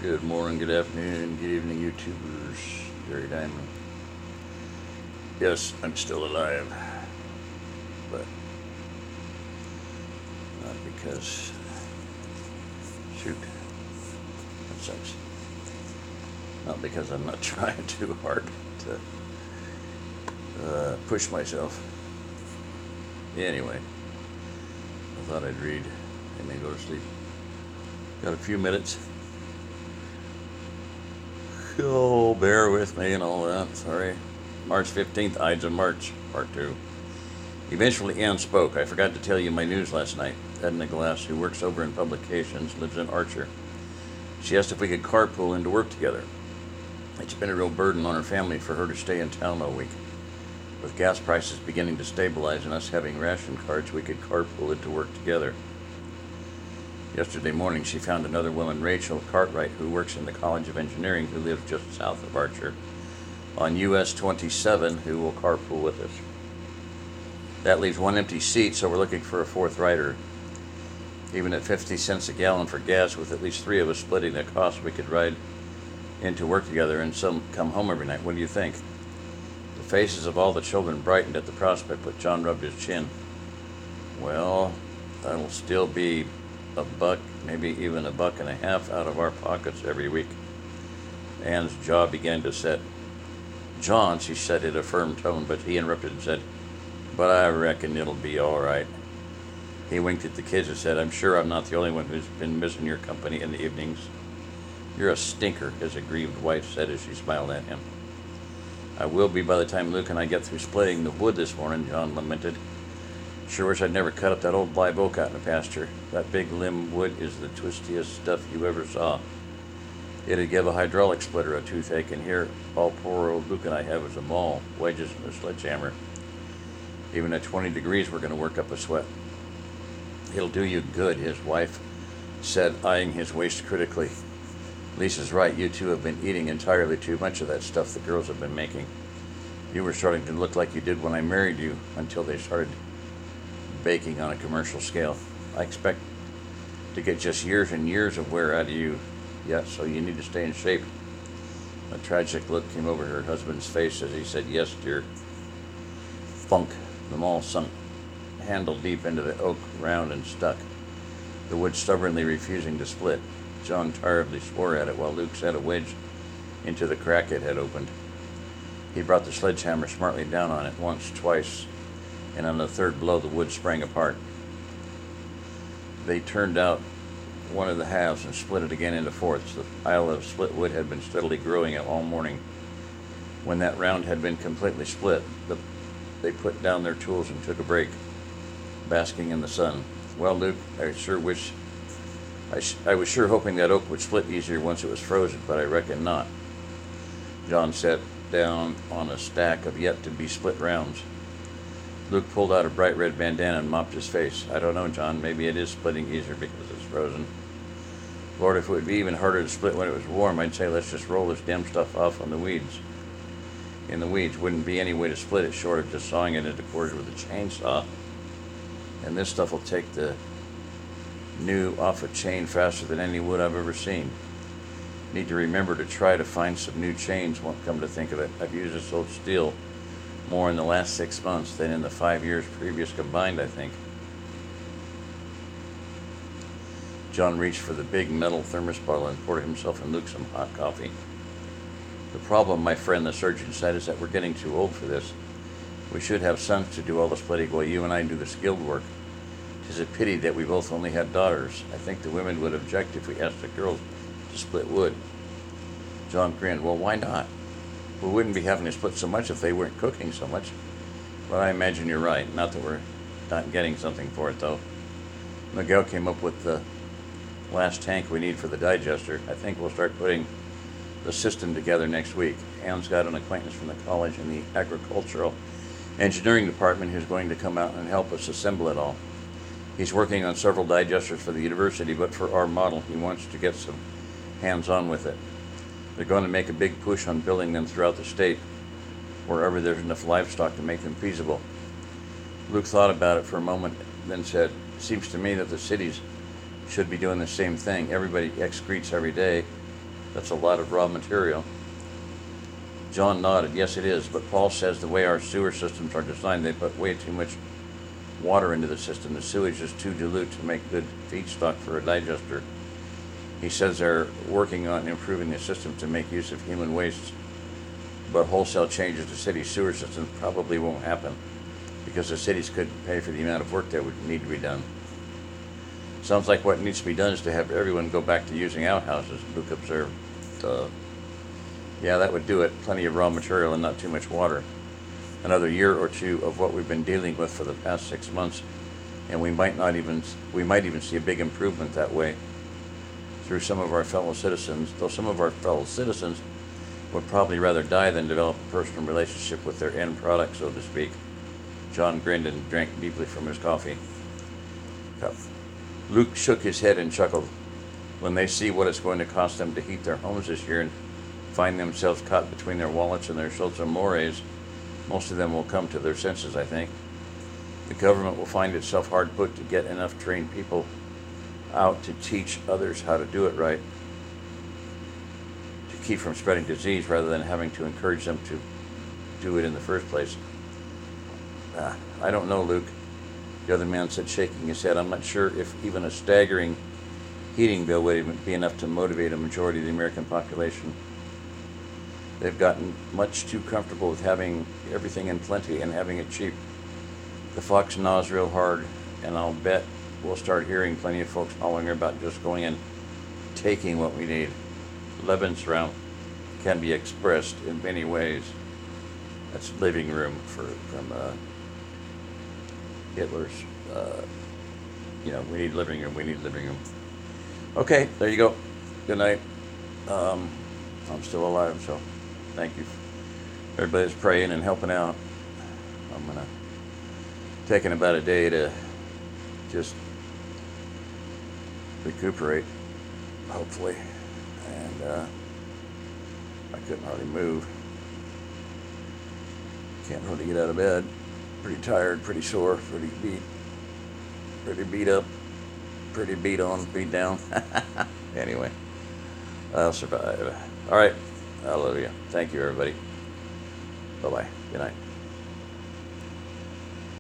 Good morning, good afternoon, good evening, YouTubers. Gary Diamond. Yes, I'm still alive, but not because, shoot, that sucks. Not because I'm not trying too hard to push myself. Anyway, I thought I'd read and then go to sleep. Got a few minutes. Oh, bear with me and all that. Sorry. March 15th, Ides of March, Part 2. Eventually, Anne spoke. I forgot to tell you my news last night. Edna Glass, who works over in publications, lives in Archer. She asked if we could carpool into work together. It's been a real burden on her family for her to stay in town all week. With gas prices beginning to stabilize and us having ration cards, we could carpool into work together. Yesterday morning, she found another woman, Rachel Cartwright, who works in the College of Engineering, who lives just south of Archer, on US 27, who will carpool with us. That leaves one empty seat, so we're looking for a fourth rider. Even at 50 cents a gallon for gas, with at least three of us splitting the cost, we could ride into work together and come home every night. What do you think? The faces of all the children brightened at the prospect, but John rubbed his chin. Well, that'll still be $1, maybe even $1.50 out of our pockets every week. Anne's jaw began to set. John, she said in a firm tone, but he interrupted and said, but I reckon it'll be all right. He winked at the kids and said, I'm sure I'm not the only one who's been missing your company in the evenings. You're a stinker, his aggrieved wife said as she smiled at him. I will be by the time Luke and I get through splitting the wood this morning, John lamented. Sure wish I'd never cut up that old live oak out in the pasture. That big limb wood is the twistiest stuff you ever saw. It'd give a hydraulic splitter a toothache, and here all poor old Luke and I have is a maul, wedges, and a sledgehammer. Even at 20 degrees, we're going to work up a sweat. It'll do you good, his wife said, eyeing his waist critically. Lisa's right, you two have been eating entirely too much of that stuff the girls have been making. You were starting to look like you did when I married you, until they started baking on a commercial scale. I expect to get just years and years of wear out of you. Yeah, so you need to stay in shape. A tragic look came over her husband's face as he said, yes, dear. Funk. The maul sunk handle deep into the oak, round and stuck, the wood stubbornly refusing to split. John tiredly swore at it while Luke set a wedge into the crack it had opened. He brought the sledgehammer smartly down on it once, twice, and on the third blow the wood sprang apart. They turned out one of the halves and split it again into fourths. The pile of split wood had been steadily growing all morning. When that round had been completely split, they put down their tools and took a break, basking in the sun. Well, Luke, I was sure hoping that oak would split easier once it was frozen, but I reckon not. John sat down on a stack of yet-to-be split rounds. Luke pulled out a bright red bandana and mopped his face. I don't know, John. Maybe it is splitting easier because it's frozen. Lord, if it would be even harder to split when it was warm, I'd say let's just roll this damn stuff off on the weeds. In the weeds, wouldn't be any way to split it short of just sawing it into quarters with a chainsaw. And this stuff will take the new off a chain faster than any wood I've ever seen. Need to remember to try to find some new chains, won't come to think of it. I've used this old steel more in the last 6 months than in the 5 years previous combined, I think. John reached for the big metal thermos bottle and poured himself and Luke some hot coffee. The problem, my friend, the surgeon said, is that we're getting too old for this. We should have sons to do all the splitting while you and I do the skilled work. 'Tis a pity that we both only had daughters. I think the women would object if we asked the girls to split wood. John grinned. Well, why not? We wouldn't be having to split so much if they weren't cooking so much. Well, I imagine you're right. Not that we're not getting something for it, though. Miguel came up with the last tank we need for the digester. I think we'll start putting the system together next week. Anne's got an acquaintance from the college in the agricultural engineering department who's going to come out and help us assemble it all. He's working on several digesters for the university, but for our model, he wants to get some hands-on with it. They're going to make a big push on building them throughout the state, wherever there's enough livestock to make them feasible. Luke thought about it for a moment, then said, it seems to me that the cities should be doing the same thing. Everybody excretes every day. That's a lot of raw material. John nodded. Yes, it is, but Paul says the way our sewer systems are designed, they put way too much water into the system. The sewage is too dilute to make good feedstock for a digester. He says they're working on improving the system to make use of human waste, but wholesale changes to city sewer systems probably won't happen because the cities couldn't pay for the amount of work that would need to be done. Sounds like what needs to be done is to have everyone go back to using outhouses, Luke observed. Yeah, that would do it. Plenty of raw material and not too much water. Another year or two of what we've been dealing with for the past 6 months, and we might even see a big improvement that way through some of our fellow citizens, though some of our fellow citizens would probably rather die than develop a personal relationship with their end product, so to speak. John grinned and drank deeply from his coffee cup. Luke shook his head and chuckled. When they see what it's going to cost them to heat their homes this year and find themselves caught between their wallets and their Schultz mores, most of them will come to their senses, I think. The government will find itself hard put to get enough trained people out to teach others how to do it right, to keep from spreading disease rather than having to encourage them to do it in the first place. I don't know, Luke, the other man said, shaking his head. I'm not sure if even a staggering heating bill would be enough to motivate a majority of the American population. They've gotten much too comfortable with having everything in plenty and having it cheap. The fox gnaws real hard, and I'll bet we'll start hearing plenty of folks hollering about just going and taking what we need. Lebensraum can be expressed in many ways. That's living room from Hitler's, we need living room. Okay, there you go. Good night. I'm still alive, so thank you. Everybody's praying and helping out. I'm going to taking about a day to just recuperate, hopefully. And I couldn't hardly move. Can't hardly get out of bed. Pretty tired, pretty sore, pretty beat up, pretty beat on, beat down. Anyway, I'll survive. All right. Hallelujah. Thank you, everybody. Bye-bye. Good night.